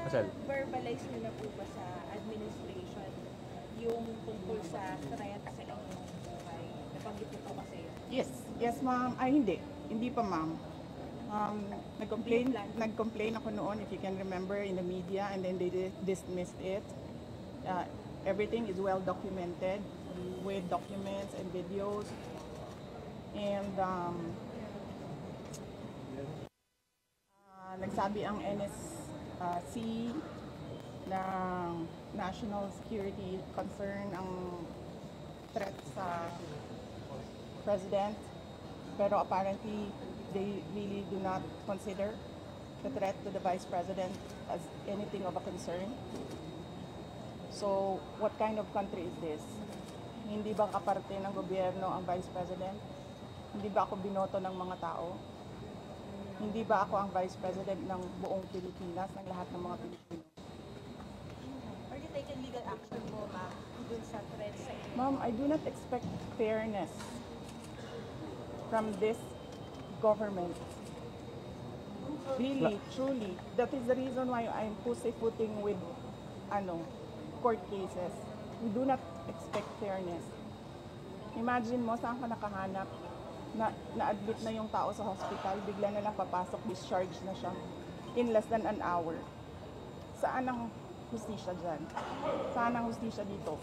Marcel. Verbalize nyo na po ba sa administration yung tungkol sa threat sa inyong buhay? Nabanggit niyo po kasi yun. Yes ma'am. Ay hindi pa ma'am. Nag-complain ako noon, if you can remember, in the media, and then they dismissed it. Everything is well documented with documents and videos. And nagsabi ang NSC na national security concern ang threat sa president, pero apparently they really do not consider the threat to the vice president as anything of a concern. So what kind of country is this? Hindi ba kaparte ng gobyerno ang vice president? Hindi ba ako binoto ng mga tao? Hindi ba ako ang vice president ng buong Pilipinas, ng lahat ng mga Pilipino? Are you taking legal action mo, ma'am, dun sa threat sa inyo? Ma'am, I do not expect fairness from this government. Really, truly. That is the reason why I'm pussyfooting with court cases. We do not expect fairness. Imagine mo, saan ka nakahanap? Na-admit na yung tao sa hospital, bigla na lang papasok, discharge na siya in less than an hour. Saan ang hustisya dyan? Saan ang hustisya dito?